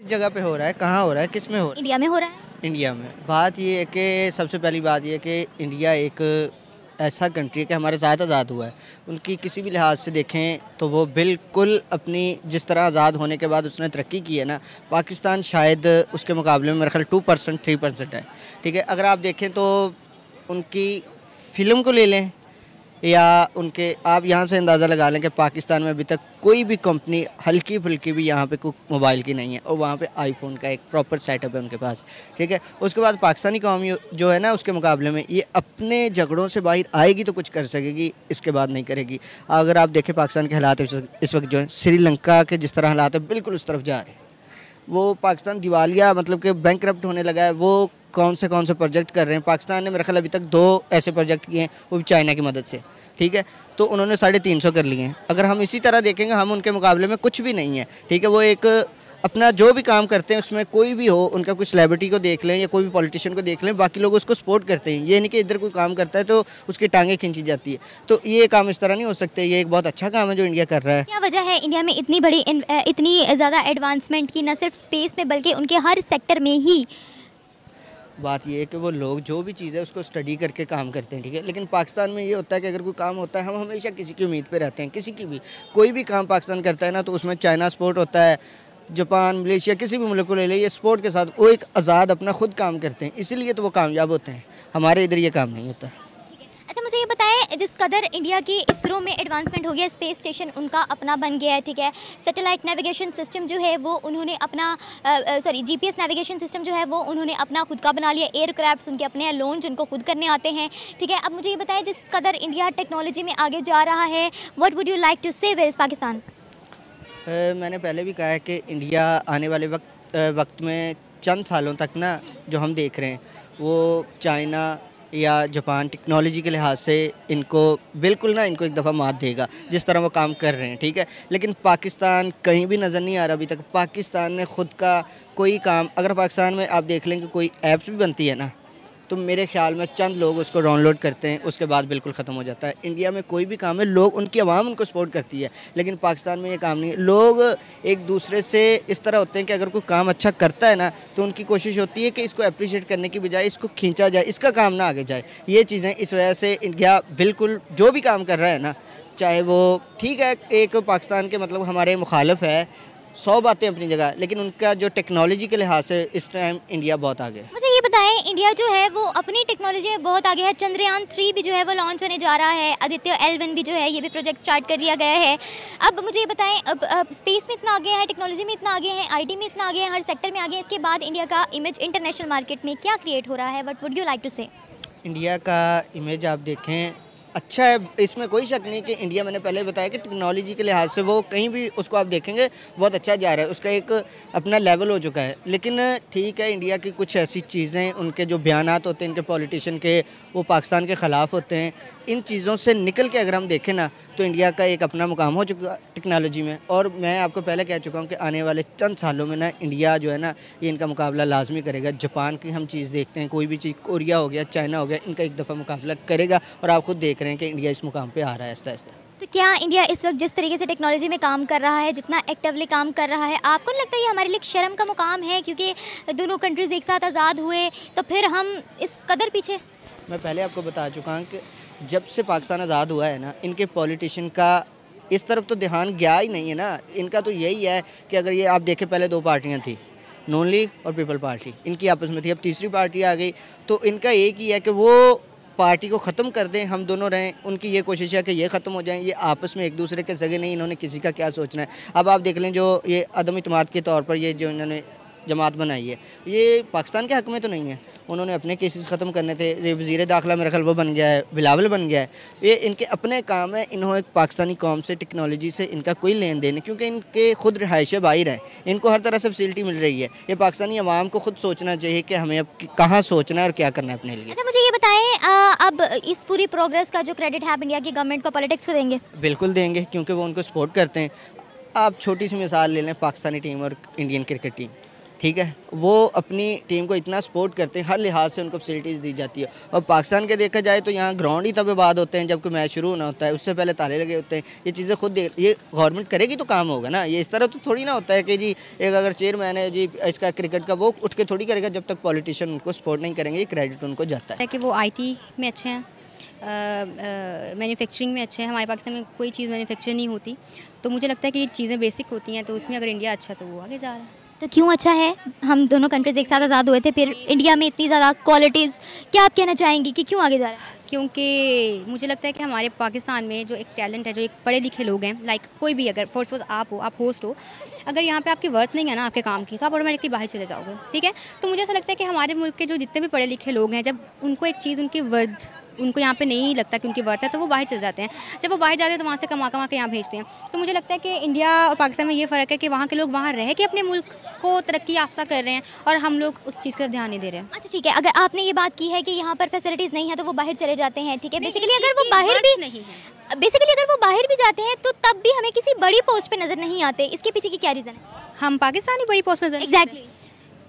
किस जगह पे हो रहा है, कहाँ हो रहा है, किस में हो रहा इंडिया में हो रहा है। है? इंडिया में। बात ये है कि सबसे पहली बात ये है कि इंडिया एक ऐसा कंट्री है कि हमारे साथ आज़ाद हुआ है। उनकी किसी भी लिहाज से देखें तो वो बिल्कुल अपनी जिस तरह आज़ाद होने के बाद उसने तरक्की की है ना, पाकिस्तान शायद उसके मुकाबले में मेरे ख्याल 2% 3% है। ठीक है, अगर आप देखें तो उनकी फ़िल्म को ले लें या उनके, आप यहाँ से अंदाज़ा लगा लें कि पाकिस्तान में अभी तक कोई भी कंपनी हल्की फुल्की भी यहाँ पे कोई मोबाइल की नहीं है, और वहाँ पे आईफोन का एक प्रॉपर सेटअप है उनके पास। ठीक है, उसके बाद पाकिस्तानी कौम जो है ना, उसके मुकाबले में ये अपने झगड़ों से बाहर आएगी तो कुछ कर सकेगी, इसके बाद नहीं करेगी। अगर आप देखें पाकिस्तान के हालात इस वक्त जो है, श्रीलंका के जिस तरह हालात है बिल्कुल उस तरफ जा रहे हैं। वो पाकिस्तान दिवालिया, मतलब कि बैंकरप्ट होने लगा है। वो कौन से प्रोजेक्ट कर रहे हैं, पाकिस्तान ने मेरे ख्याल अभी तक 2 ऐसे प्रोजेक्ट किए हैं, वो भी चाइना की मदद से। ठीक है, तो उन्होंने 350 कर लिए हैं। अगर हम इसी तरह देखेंगे, हम उनके मुकाबले में कुछ भी नहीं है। ठीक है, वो एक अपना जो भी काम करते हैं उसमें कोई भी हो, उनका कुछ सेलिब्रिटी को देख लें या कोई भी पॉलिटिशियन को देख लें, बाकी लोग उसको सपोर्ट करते हैं। ये नहीं कि इधर कोई काम करता है तो उसकी टांगें खींची जाती है। तो ये काम इस तरह नहीं हो सकते। ये एक बहुत अच्छा काम है जो इंडिया कर रहा है। क्या वजह है इंडिया में इतनी बड़ी इतनी ज़्यादा एडवांसमेंट की, न सिर्फ स्पेस में बल्कि उनके हर सेक्टर में ही? बात ये है कि वो लोग जो भी चीज़ है उसको स्टडी करके काम करते हैं। ठीक है, लेकिन पाकिस्तान में ये होता है कि अगर कोई काम होता है, हम हमेशा किसी की उम्मीद पे रहते हैं। किसी की भी कोई भी काम पाकिस्तान करता है ना, तो उसमें चाइना सपोर्ट होता है, जापान, मलेशिया, किसी भी मुल्क को ले ये सपोर्ट के साथ वो एक आज़ाद अपना खुद काम करते हैं, इसीलिए तो वो कामयाब होते हैं। हमारे इधर ये काम नहीं होता। अच्छा, मुझे ये बताएं, जिस कदर इंडिया की इसरो में एडवांसमेंट हो गया, स्पेस स्टेशन उनका अपना बन गया है। ठीक है, सैटेलाइट नेविगेशन सिस्टम जो है वो उन्होंने अपना जीपीएस नेविगेशन सिस्टम जो है वो उन्होंने अपना खुद का बना लिया। एयरक्राफ्ट्स उनके अपने हैं, लॉन्च उनको खुद करने आते हैं। ठीक है, अब मुझे ये बताएं, जिस कदर इंडिया टेक्नोलॉजी में आगे जा रहा है, what would you like to say where is Pakistan? मैंने पहले भी कहा है कि इंडिया आने वाले वक्त में चंद सालों तक ना, जो हम देख रहे हैं वो चाइना या जापान टेक्नोलॉजी के लिहाज से इनको बिल्कुल ना, इनको एक दफ़ा मात देगा जिस तरह वो काम कर रहे हैं। ठीक है, लेकिन पाकिस्तान कहीं भी नज़र नहीं आ रहा अभी तक। पाकिस्तान ने ख़ुद का कोई काम, अगर पाकिस्तान में आप देख लेंगे कोई ऐप्स भी बनती है ना, तो मेरे ख्याल में चंद लोग उसको डाउनलोड करते हैं, उसके बाद बिल्कुल ख़त्म हो जाता है। इंडिया में कोई भी काम है, लोग, उनकी आवाम उनको सपोर्ट करती है, लेकिन पाकिस्तान में ये काम नहीं है। लोग एक दूसरे से इस तरह होते हैं कि अगर कोई काम अच्छा करता है ना, तो उनकी कोशिश होती है कि इसको अप्रिशिएट करने की बजाय इसको खींचा जाए, इसका काम ना आगे जाए। ये चीज़ें इस वजह से इंडिया बिल्कुल जो भी काम कर रहा है ना, चाहे वो ठीक है, एक पाकिस्तान के मतलब हमारे मुखालिफ है, 100 बातें अपनी जगह, लेकिन उनका जो टेक्नोलॉजी के लिहाज से इस टाइम इंडिया बहुत आगे है। मुझे ये बताएं, इंडिया जो है वो अपनी टेक्नोलॉजी में बहुत आगे है। चंद्रयान 3 भी जो है वो लॉन्च होने जा रहा है। आदित्य L1 भी जो है ये भी प्रोजेक्ट स्टार्ट कर दिया गया है। अब मुझे ये बताएं, अब स्पेस में इतना आगे है, टेक्नोलॉजी में इतना आगे है, IT में इतना आगे है, हर सेक्टर में आगे है, इसके बाद इंडिया का इमेज इंटरनेशनल मार्केट में क्या क्रिएट हो रहा है? What would you like to say? India का इमेज आप देखें अच्छा है, इसमें कोई शक नहीं कि इंडिया, मैंने पहले बताया कि टेक्नोलॉजी के लिहाज से वो कहीं भी उसको आप देखेंगे बहुत अच्छा जा रहा है, उसका एक अपना लेवल हो चुका है। लेकिन ठीक है, इंडिया की कुछ ऐसी चीज़ें, उनके जो बयानात होते हैं इनके पॉलिटिशियन के, वो पाकिस्तान के ख़िलाफ़ होते हैं। इन चीज़ों से निकल के अगर हम देखें ना, तो इंडिया का एक अपना मुकाम हो चुका टेक्नोलॉजी में। और मैं आपको पहले कह चुका हूँ कि आने वाले चंद सालों में ना, इंडिया जो है ना, ये इनका मुकाबला लाजमी करेगा। जापान की हम चीज़ देखते हैं, कोई भी चीज़, कोरिया हो गया, चाइना हो गया, इनका एक दफ़ा मुकाबला करेगा। और आप खुद देख रहे हैं कि इंडिया इस मुकाम पे आ रहा है आहिस्ता आहिस्ता। तो क्या इंडिया इस वक्त जिस तरीके से टेक्नोलॉजी में काम कर रहा है, जितना एक्टिवली काम कर रहा है, आपको नहीं लगता ये हमारे लिए एक शर्म का मुकाम है? क्योंकि दोनों कंट्रीज़ एक साथ आज़ाद हुए, तो फिर हम इस कदर पीछे। मैं पहले आपको बता चुका हूँ कि जब से पाकिस्तान आज़ाद हुआ है ना, इनके पॉलिटिशियन का इस तरफ तो ध्यान गया ही नहीं है ना। इनका तो यही है कि अगर ये आप देखें, पहले 2 पार्टियाँ थी, नून लीग और पीपल पार्टी, इनकी आपस में थी। अब तीसरी पार्टी आ गई, तो इनका एक ही है कि वो पार्टी को ख़त्म कर दें, हम दोनों रहें। उनकी ये कोशिश है कि ये ख़त्म हो जाएं, ये आपस में एक दूसरे के सगे नहीं, इन्होंने किसी का क्या सोचना है। अब आप देख लें, जो ये अदम इत्मीनाद के तौर पर ये जो इन्होंने जमात बनाई है, ये पाकिस्तान के हक़ में तो नहीं है। उन्होंने अपने केसेस ख़त्म करने थे। ये वज़ीर दाखिला मेरा ख्याल वो बन गया है, बिलावल बन गया है। ये इनके अपने काम है। इन्होंने एक पाकिस्तानी कौम से, टेक्नोलॉजी से इनका कोई लेन देन है, क्योंकि इनके खुद रिहाइश बाहर हैं, इनको हर तरह से फैसिलिटी मिल रही है। ये पाकिस्तानी अवाम को खुद सोचना चाहिए कि हमें अब कहाँ सोचना है और क्या करना है अपने लिए। अच्छा, मुझे ये बताएं, अब इस पूरी प्रोग्रेस का जो क्रेडिट है आप इंडिया की गवर्नमेंट को, पॉलिटिक्स को देंगे? बिल्कुल देंगे, क्योंकि वो उनको सपोर्ट करते हैं। आप छोटी सी मिसाल ले लें, पाकिस्तानी टीम और इंडियन क्रिकेट टीम। ठीक है, वो अपनी टीम को इतना सपोर्ट करते हैं, हर लिहाज से उनको फैसिलिटीज़ दी जाती है। और पाकिस्तान के देखा जाए तो यहाँ ग्राउंड ही तब आबाद होते हैं जब कोई मैच शुरू होना होता है, उससे पहले ताले लगे होते हैं। ये चीज़ें खुद ये गवर्नमेंट करेगी तो काम होगा ना, ये इस तरह तो थोड़ी ना होता है कि जी एक अगर चेयरमैन है जी इसका क्रिकेट का, वो उठ के थोड़ी करेगा जब तक पॉलिटिशियन उनको सपोर्ट नहीं करेंगे, ये क्रेडिट उनको जाता है। कि वो IT में अच्छे हैं, मैन्युफैक्चरिंग में अच्छे हैं। हमारे पाकिस्तान में कोई चीज़ मैन्युफैक्चर नहीं होती, तो मुझे लगता है कि ये चीज़ें बेसिक होती हैं, तो उसमें अगर इंडिया अच्छा तो वो आगे जा रहा है। तो क्यों अच्छा है? हम दोनों कंट्रीज एक साथ आज़ाद हुए थे, फिर इंडिया में इतनी ज़्यादा क्वालिटीज़, क्या आप कहना चाहेंगी कि क्यों आगे जा रहा है? क्योंकि मुझे लगता है कि हमारे पाकिस्तान में जो एक टैलेंट है, जो एक पढ़े लिखे लोग हैं, लाइक कोई भी, अगर फॉर सपोज आप हो, आप होस्ट हो, अगर यहाँ पे आपकी वर्थ नहीं है ना आपके काम की, तो आप ऑटोमेटिकली बाहर चले जाओगे, ठीक है। तो मुझे ऐसा लगता है कि हमारे मुल्क के जो जितने भी पढ़े लिखे लोग हैं, जब उनको एक चीज़ उनकी वर्थ, उनको यहाँ पे नहीं लगता कि उनकी वर्थ है, तो वो बाहर चले जाते हैं। जब वो बाहर जाते हैं तो वहाँ से कमा के यहाँ भेजते हैं। तो मुझे लगता है कि इंडिया और पाकिस्तान में ये फ़र्क है कि वहाँ के लोग वहाँ रह के अपने मुल्क को तरक्की याफ्ता कर रहे हैं, और हम लोग उस चीज़ का ध्यान नहीं दे रहे हैं। अच्छा ठीक है, अगर आपने ये बात की है कि यहाँ पर फैसिलिटीज़ नहीं है तो वो बाहर चले जाते हैं, ठीक है। बेसिकली अगर वो बाहर भी नहीं है, बेसिकली अगर वो बाहर भी जाते हैं तो तब भी हमें किसी बड़ी पोस्ट पे नज़र नहीं आते, इसके पीछे की क्या रीज़न है? हम पाकिस्तानी बड़ी पोस्ट में एग्जैक्टली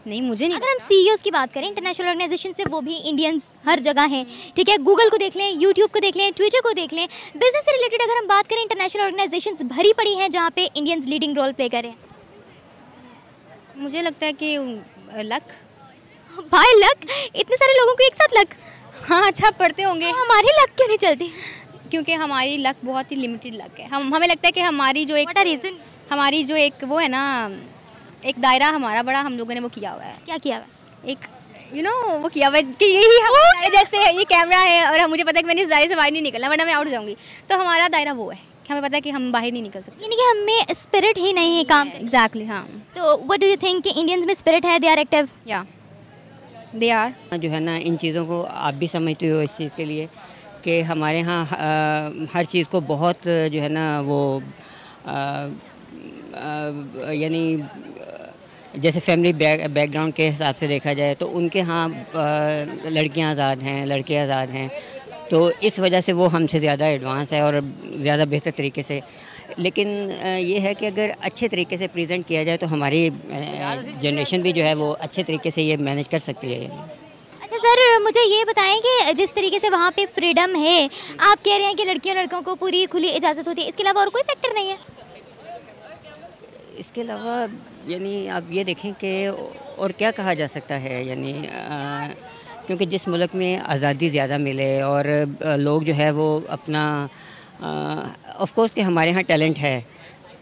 नहीं, मुझे नहीं। अगर हम CEOs की बात करें इंटरनेशनल ऑर्गेनाइजेशन से, वो भी इंडियंस हर जगह हैं, ठीक है। गूगल को देख लें, यूट्यूब को देख लें, ट्विटर को देख लें, बिजनेस से रिलेटेड अगर हम बात करें इंटरनेशनल ऑर्गेनाइजेशंस भरी पड़ी हैं जहाँ पे इंडियंस लीडिंग रोल प्ले करें। मुझे लगता है कि लक, भाई लक, इतने सारे लोगों को एक साथ लक। हाँ अच्छा पढ़ते होंगे। तो हमारी लक क्यों नहीं चलती? क्योंकि हमारी लक बहुत ही लिमिटेड लक है। हमें लगता है कि हमारी जो एक रीज़न, हमारी जो एक वो है ना, एक दायरा हमारा बड़ा हम लोगों ने वो किया हुआ है। क्या किया हुआ? एक वो किया हुआ है कि यही हमारा, जैसे ये कैमरा है और मुझे पता है कि मैंने इस दायरे से बाहर नहीं निकलना वरना मैं आउट हो जाऊंगी, तो हमारा दायरा वो है कि हमें पता है कि हम बाहर नहीं निकल सकते, यानी कि हमें स्पिरिट ही नहीं है काम। एग्जैक्टली। हाँ, तो व्हाट डू यू थिंक कि इंडियंस में स्पिरिट है, दे आर एक्टिव? या दे आर। जो है ना, इन चीज़ों को आप भी समझते हो इस चीज़ के लिए कि हमारे यहाँ हर चीज़ को बहुत जो है ना वो यानी जैसे फैमिली बैकग्राउंड के हिसाब से देखा जाए तो उनके यहाँ लड़कियाँ आज़ाद हैं, लड़के आज़ाद हैं, तो इस वजह से वो हमसे ज़्यादा एडवांस है और ज़्यादा बेहतर तरीके से। लेकिन ये है कि अगर अच्छे तरीके से प्रेजेंट किया जाए तो हमारी जनरेशन भी जो है वो अच्छे तरीके से ये मैनेज कर सकती है। अच्छा सर, मुझे ये बताएं कि जिस तरीके से वहाँ पे फ्रीडम है, आप कह रहे हैं कि लड़कियों लड़कों को पूरी खुली इजाज़त होती है, इसके अलावा और कोई फैक्टर नहीं है? इसके अलावा यानी आप ये देखें कि और क्या कहा जा सकता है, यानी क्योंकि जिस मुल्क में आज़ादी ज़्यादा मिले और लोग जो है वो अपना ऑफ कोर्स कि हमारे यहाँ टैलेंट है,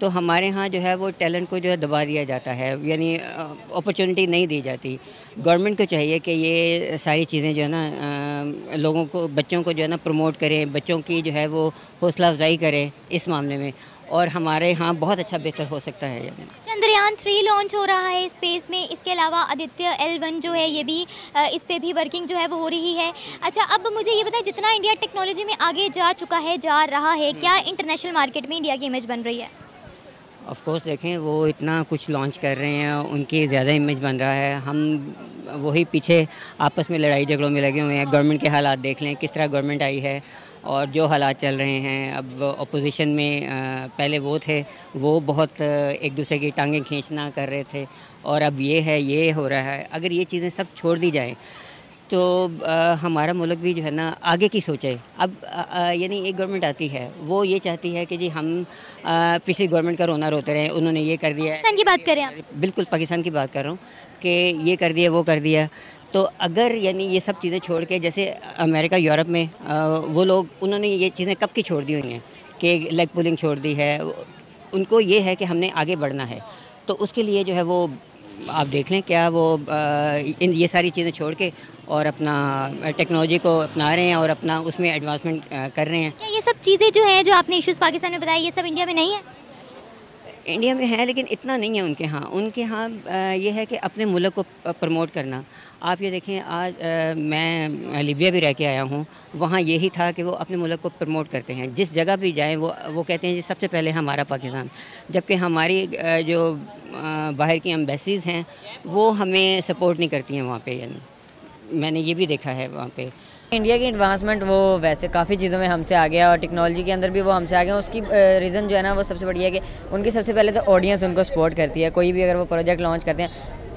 तो हमारे यहाँ जो है वो टैलेंट को जो है दबा दिया जाता है, यानी अपॉर्चुनिटी नहीं दी जाती। गवर्नमेंट को चाहिए कि ये सारी चीज़ें जो है ना लोगों को, बच्चों को जो है ना प्रमोट करें, बच्चों की जो है वो हौसला अफजाई करें इस मामले में, और हमारे यहाँ बहुत अच्छा बेहतर हो सकता है। चंद्रयान 3 लॉन्च हो रहा है स्पेस में, इसके अलावा आदित्य L1 जो है ये भी इस पे भी वर्किंग जो है वो हो रही है। अच्छा, अब मुझे ये बताएं, जितना इंडिया टेक्नोलॉजी में आगे जा चुका है, जा रहा है, क्या इंटरनेशनल मार्केट में इंडिया की इमेज बन रही है? ऑफ कोर्स देखें, वो इतना कुछ लॉन्च कर रहे हैं, उनकी ज़्यादा इमेज बन रहा है। हम वही पीछे आपस में लड़ाई झगड़ों में लगे हुए हैं। गवर्नमेंट के हालात देख लें, किस तरह गवर्नमेंट आई है और जो हालात चल रहे हैं। अब अपोजिशन में पहले वो थे, वो बहुत एक दूसरे की टांगें खींचना कर रहे थे, और अब ये है, ये हो रहा है। अगर ये चीज़ें सब छोड़ दी जाएं तो हमारा मुल्क भी जो है ना आगे की सोचे। अब यानी एक गवर्नमेंट आती है, वो ये चाहती है कि जी हम पिछली गवर्नमेंट का रोना रोते रहे, उन्होंने ये कर दिया है। पाकिस्तान की बात करें आप? बिल्कुल पाकिस्तान की बात कर रहा हूँ कि ये कर दिया, वो कर दिया। तो अगर यानी ये सब चीज़ें छोड़ के, जैसे अमेरिका, यूरोप में वो लोग, उन्होंने ये चीज़ें कब की छोड़ दी हुई हैं कि लेग पुलिंग छोड़ दी है। उनको ये है कि हमने आगे बढ़ना है, तो उसके लिए जो है वो आप देख लें क्या वो इन ये सारी चीज़ें छोड़ के और अपना टेक्नोलॉजी को अपना रहे हैं और अपना उसमें एडवांसमेंट कर रहे हैं। क्या ये सब चीज़ें जो हैं, जो आपने इश्यूज़ पाकिस्तान में बताया, ये सब इंडिया में नहीं है? इंडिया में है, लेकिन इतना नहीं है उनके यहाँ। उनके यहाँ ये है कि अपने मुल्क को प्रमोट करना। आप ये देखें, आज मैं लीबिया भी रह के आया हूँ, वहाँ यही था कि वो अपने मुल्क को प्रमोट करते हैं। जिस जगह भी जाएं वो कहते हैं जी सबसे पहले हमारा पाकिस्तान, जबकि हमारी जो बाहर की एम्बेसीज़ हैं वो हमें सपोर्ट नहीं करती हैं वहाँ पे। यानी मैंने ये भी देखा है वहाँ पे। इंडिया की एडवांसमेंट वो वैसे काफ़ी चीज़ों में हमसे आ गया और टेक्नोलॉजी के अंदर भी वो हमसे आ गया। उसकी रीज़न जो है ना वो सबसे बढ़िया है कि उनकी सबसे पहले तो ऑडियंस उनको सपोर्ट करती है। कोई भी अगर वो प्रोजेक्ट लॉन्च करते हैं,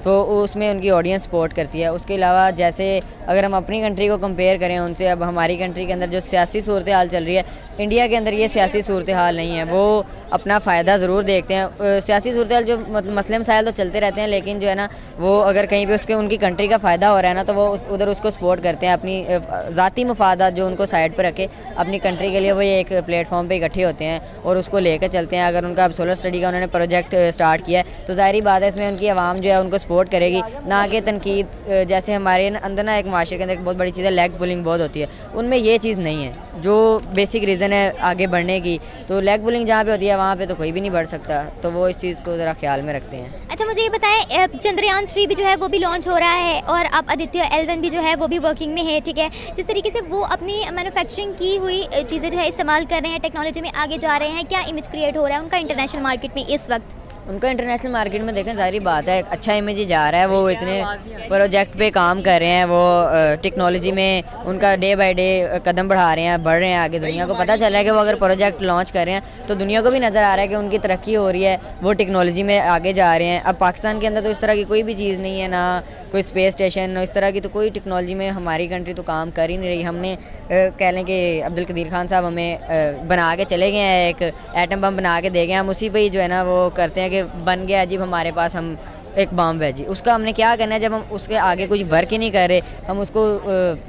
तो उसमें उनकी ऑडियंस सपोर्ट करती है। उसके अलावा जैसे अगर हम अपनी कंट्री को कंपेयर करें उनसे, अब हमारी कंट्री के अंदर जो सियासी सूरत हाल चल रही है, इंडिया के अंदर ये सियासी सूरत हाल नहीं है। वो अपना फ़ायदा ज़रूर देखते हैं। सियासी सूरत हाल जो मतलब मसले मसाइल तो चलते रहते हैं, लेकिन जो है ना वो अगर कहीं पे उसके उनकी कंट्री का फ़ायदा हो रहा है ना, तो वो उधर उसको सपोर्ट करते हैं। अपनी ज़ाती मफादात जो उनको साइड पर रखे अपनी कंट्री के लिए, वो ये एक प्लेटफॉर्म पे इकट्ठे होते हैं और उसको लेकर चलते हैं। अगर उनका अब सोलर स्टडी का उन्होंने प्रोजेक्ट स्टार्ट किया है तो ज़ाहिर बात है इसमें उनकी आवाम जो है उनको सपोर्ट करेगी, ना कि तनकीद। जैसे हमारे अंदर ना एक माशरे के अंदर एक बहुत बड़ी चीज़ है, लेग पुलिंग बहुत होती है, उनमें ये चीज़ नहीं है जो बेसिक रीज़न है आगे बढ़ने की। तो लेग पुलिंग जहाँ पे होती है वहाँ पे तो कोई भी नहीं बढ़ सकता, तो वो इस चीज़ को ज़रा ख्याल में रखते हैं। अच्छा, मुझे ये बताएं, चंद्रयान 3 भी जो है वो भी लॉन्च हो रहा है और अब आदित्य L1 भी जो है वो भी वर्किंग में है, ठीक है। जिस तरीके से वो अपनी मैन्युफैक्चरिंग की हुई चीज़ें जो है इस्तेमाल कर रहे हैं, टेक्नोलॉजी में आगे जा रहे हैं, क्या इमेज क्रिएट हो रहा है उनका इंटरनेशनल मार्केट में इस वक्त? उनका इंटरनेशनल मार्केट में देखें ज़ाहिर बात है अच्छा इमेज ही जा रहा है। वो इतने प्रोजेक्ट पे काम कर रहे हैं, वो टेक्नोलॉजी में उनका डे बाय डे कदम बढ़ा रहे हैं, बढ़ रहे हैं आगे। दुनिया को पता चला है कि वो अगर प्रोजेक्ट लॉन्च कर रहे हैं तो दुनिया को भी नज़र आ रहा है कि उनकी तरक्की हो रही है, वो टेक्नोलॉजी में आगे जा रहे हैं। अब पाकिस्तान के अंदर तो इस तरह की कोई भी चीज़ नहीं है, ना कोई स्पेस स्टेशन, इस तरह की तो कोई टेक्नोलॉजी में हमारी कंट्री तो काम कर ही नहीं रही। हमने कह लें कि अब्दुल कदीर खान साहब हमें बना के चले गए हैं, एक एटम बम बना के दे गए, हम उसी पे ही जो है ना वो करते हैं कि बन गया जी हमारे पास, हम एक बम है जी, उसका हमने क्या करना है जब हम उसके आगे कुछ वर्क ही नहीं कर रहे, हम उसको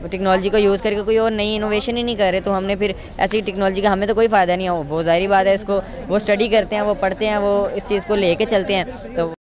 टेक्नोलॉजी को यूज़ करके कोई और नई इनोवेशन ही नहीं कर रहे, तो हमने फिर ऐसी टेक्नोलॉजी का हमें तो कोई फ़ायदा नहीं है। वो ज़ाहिर बात है, इसको वो स्टडी करते हैं, वो पढ़ते हैं, वो इस चीज़ को लेके चलते हैं। तो